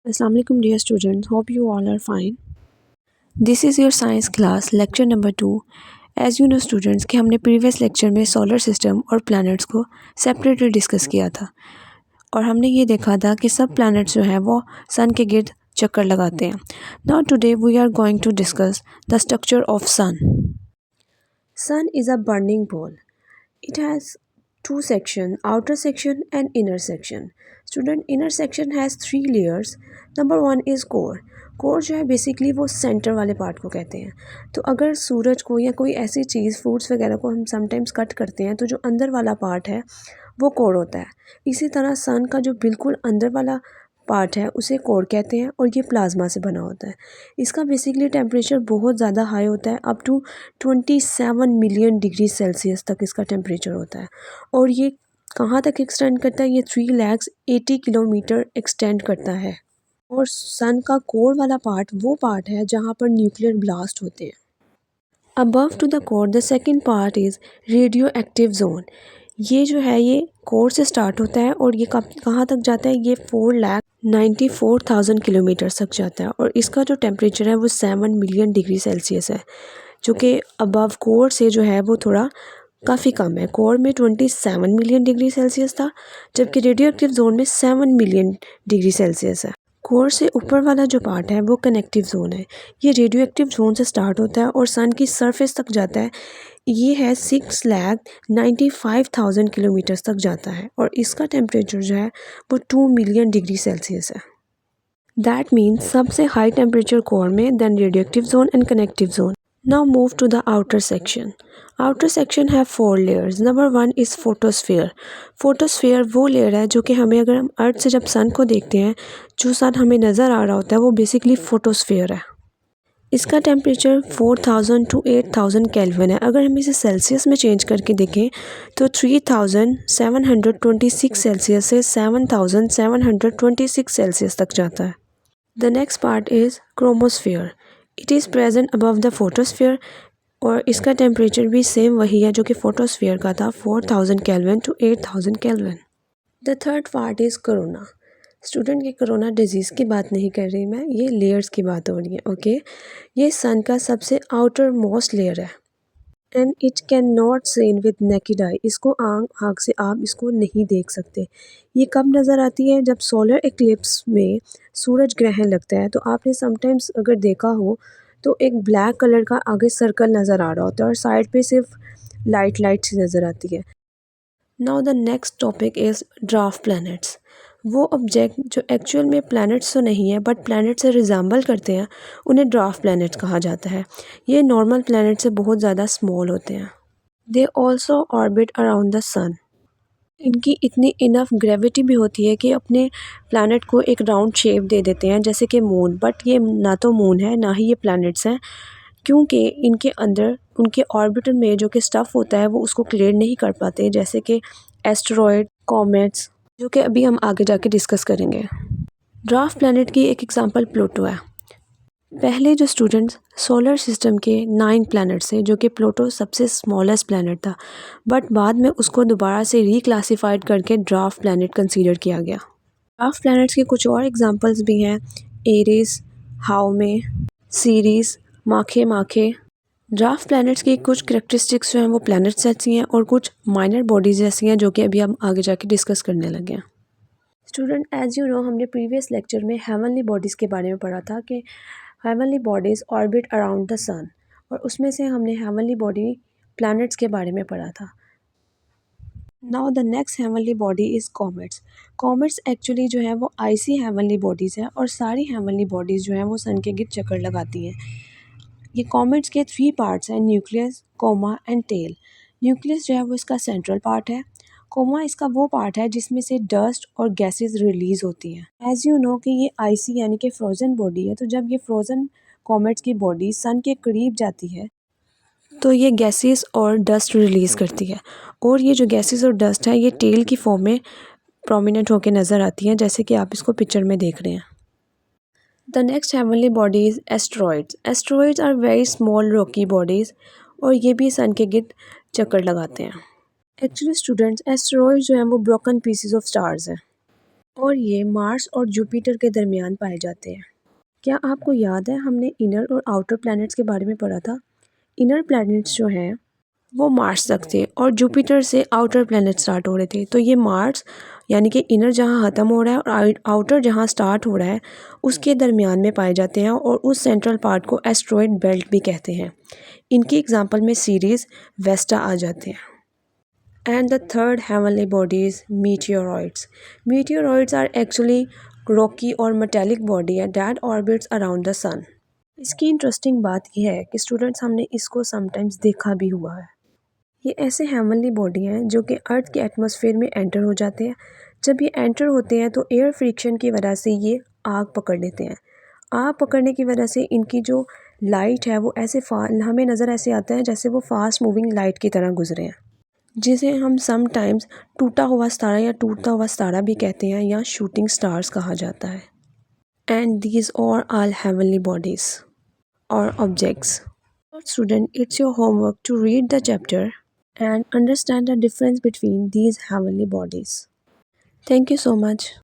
Assalamualaikum dear students, hope you all are fine. This is your science class lecture number 2. As you know students कि हमने previous lecture में solar system और planets को separately discuss किया था और हमने ये देखा था कि सब प्लैनेट्स जो हैं वो सन के गिर्द चक्कर लगाते हैं. Now today we are going to discuss the structure of sun. Sun is a burning ball. It has two sections, outer section and inner section. Student, inner section has three layers. Number one is core. Core जो है basically वो centre वाले part को कहते हैं. तो अगर सूरज को या कोई ऐसी चीज़ फ्रूट्स वगैरह को हम समटाइम्स कट करते हैं तो जो अंदर वाला पार्ट है वो कोर होता है. इसी तरह सन का जो बिल्कुल अंदर वाला पार्ट है उसे कोर कहते हैं और ये प्लाज्मा से बना होता है. इसका बेसिकली टेम्परेचर बहुत ज़्यादा हाई होता है, up to 27 million degree Celsius तक इसका टेम्परेचर होता है. और ये कहाँ तक एक्सटेंड करता है? ये 380 किलोमीटर एक्सटेंड करता है. और सन का कोर वाला पार्ट वो पार्ट है जहाँ पर न्यूक्लियर ब्लास्ट होते हैं. Above to the core the second part is radioactive zone. ये जो है ये कोर से स्टार्ट होता है और ये कहाँ तक जाता है? ये 4,94,000 किलोमीटर तक जाता है और इसका जो टेम्परेचर है वो 7 मिलियन डिग्री सेल्सियस है, जो कि अबव कोर से जो है वो थोड़ा काफ़ी कम है. कोर में 27 मिलियन डिग्री सेल्सियस था जबकि रेडियो एक्टिव जोन में 7 मिलियन डिग्री सेल्सियस है. कोर से ऊपर वाला जो पार्ट है वो कनेक्टिव जोन है. ये रेडियो एक्टिव जोन से स्टार्ट होता है और सन की सरफेस तक जाता है. ये है 6,95,000 किलोमीटर तक जाता है और इसका टेम्परेचर जो है वो 2 मिलियन डिग्री सेल्सियस है. दैट मीन्स सबसे हाई टेम्परेचर कोर में, then radioactive zone and connective zone. Now move to the outer section. Outer section have 4 layers. Number 1 is photosphere. Photosphere वो लेयर है जो कि हमें, अगर हम अर्थ से जब सन को देखते हैं, जो सन हमें नज़र आ रहा होता है वो बेसिकली फोटोस्फीयर है. इसका टेम्परेचर 4,000 to 8,000 केल्विन है. अगर हम इसे सेल्सियस में चेंज करके देखें तो 3,726 सेल्सियस से 7,726 सेल्सियस तक जाता है. The next part is chromosphere. It is present above the photosphere और इसका टेम्परेचर भी सेम वही है जो कि फोटोस्फीयर का था, 4,000 kelvin to 8,000 kelvin. The third part is corona. Student, ये कोरोना डिजीज़ की बात नहीं कर रही मैं, ये लेयर्स की बात हो रही है. ओके, ये सन का सबसे आउटर मोस्ट लेयर है and it can not seen with naked eye. इसको आँख से आप इसको नहीं देख सकते. ये कब नज़र आती है? जब सोलर एक्लिप्स में सूरज ग्रहण लगता है तो आपने समटाइम्स अगर देखा हो तो एक ब्लैक कलर का आगे सर्कल नज़र आ रहा होता है और साइड पे सिर्फ लाइट सी नज़र आती है. Now the next topic is dwarf planets. वो ऑब्जेक्ट जो एक्चुअल में प्लैनेट्स तो नहीं है बट प्लैनेट से रिजेंबल करते हैं, उन्हें ड्वार्फ प्लैनेट्स कहा जाता है. ये नॉर्मल प्लैनेट से बहुत ज़्यादा स्मॉल होते हैं. They also orbit around the sun. इनकी इतनी इनफ ग्रेविटी भी होती है कि अपने प्लैनेट को एक राउंड शेप दे देते हैं, जैसे कि मून. बट ये ना तो मून है ना ही ये प्लैनेट्स हैं, क्योंकि इनके अंदर उनके ऑर्बिटर में जो कि स्टफ़ होता है वो उसको क्लियर नहीं कर पाते, जैसे कि एस्टेरॉयड, कॉमेट्स, जो कि अभी हम आगे जाके डिस्कस करेंगे. ड्वार्फ प्लैनेट की एक एग्जांपल प्लूटो है. पहले जो स्टूडेंट्स सोलर सिस्टम के 9 प्लैनेट्स थे, जो कि प्लूटो सबसे स्मॉलेस्ट प्लैनेट था, बट बाद में उसको दोबारा से रीक्लासिफाइड करके ड्वार्फ प्लैनेट कंसीडर किया गया. ड्वार्फ प्लैनेट्स के कुछ और एग्जांपल्स भी हैं: एरिस, हाउमे, सीरीज, माखे. ड्वार्फ प्लैनेट्स की कुछ करेक्टरिस्टिक्स जो हैं वो प्लैनेट्स जैसी हैं और कुछ माइनर बॉडीज़ जैसी हैं, जो कि अभी हम आगे जाके डिस्कस करने लगे हैं. स्टूडेंट, एज यू नो, हमने प्रीवियस लेक्चर में हेवनली बॉडीज़ के बारे में पढ़ा था कि heavenly bodies orbit around the sun, और उसमें से हमने हेवनली बॉडी प्लैनेट्स के बारे में पढ़ा था. Now the next heavenly body is comets. Comets actually जो है वो आइसी हेवनली बॉडीज़ है और सारी हेवनली बॉडीज़ जो हैं वो सन के गिर्द चक्कर लगाती हैं. ये कॉमेट्स के 3 पार्ट्स हैं: nucleus, coma and tail. Nucleus जो है वो इसका सेंट्रल पार्ट है. कोमा इसका वो पार्ट है जिसमें से डस्ट और गैसेस रिलीज़ होती हैं. एज़ यू नो कि ये आइसी यानी कि फ्रोज़न बॉडी है, तो जब ये फ्रोज़न कॉमेट्स की बॉडी सन के करीब जाती है तो ये गैसेस और डस्ट रिलीज़ करती है, और ये जो गैसेस और डस्ट है ये टेल की फॉर्म में प्रोमिनेंट होकर नज़र आती हैं, जैसे कि आप इसको पिक्चर में देख रहे हैं. The next heavenly body is asteroids. Asteroids are very small rocky bodies और ये भी सन के गिर्द चक्कर लगाते हैं. एक्चुअली स्टूडेंट्स, एस्टेरॉयड जो हैं वो ब्रोकन पीसेस ऑफ स्टार्स हैं. और ये मार्स और जुपिटर के दरमियान पाए जाते हैं। क्या आपको याद है हमने इनर और आउटर प्लैनेट्स के बारे में पढ़ा था? इनर प्लैनेट्स जो हैं वो मार्स तक थे और जुपिटर से आउटर प्लैनेट स्टार्ट हो रहे थे। तो ये मार्स यानी कि इनर जहाँ ख़त्म हो रहा है और आउटर जहाँ स्टार्ट हो रहा है उसके दरमियान में पाए जाते हैं और उस सेंट्रल पार्ट को एस्ट्रॉयड बेल्ट भी कहते हैं। इनकी एग्जांपल में सीरीज़ वेस्टा आ जाते हैं। And the third heavenly body is meteoroids. Meteoroids are actually rocky or metallic body that orbits around the sun. इसकी इंटरेस्टिंग बात यह है कि स्टूडेंट्स हमने इसको समटाइम्स देखा भी हुआ है। ये ऐसे हेवनली बॉडी हैं जो कि अर्थ के एटमॉस्फेयर में एंटर हो जाते हैं। जब ये एंटर होते हैं तो एयर फ्रिक्शन की वजह से ये आग पकड़ लेते हैं। आग पकड़ने की वजह से इनकी जो लाइट है वो ऐसे हमें नज़र ऐसे आता है जैसे वो फास्ट मूविंग लाइट की तरह गुजरे हैं, जिसे हम समटाइम्स टूटा हुआ सितारा या टूटता हुआ सितारा भी कहते हैं या शूटिंग स्टार्स कहा जाता है। And these all heavenly bodies और objects. Student, it's your homework to read the chapter and understand the difference between these heavenly bodies. Thank you so much.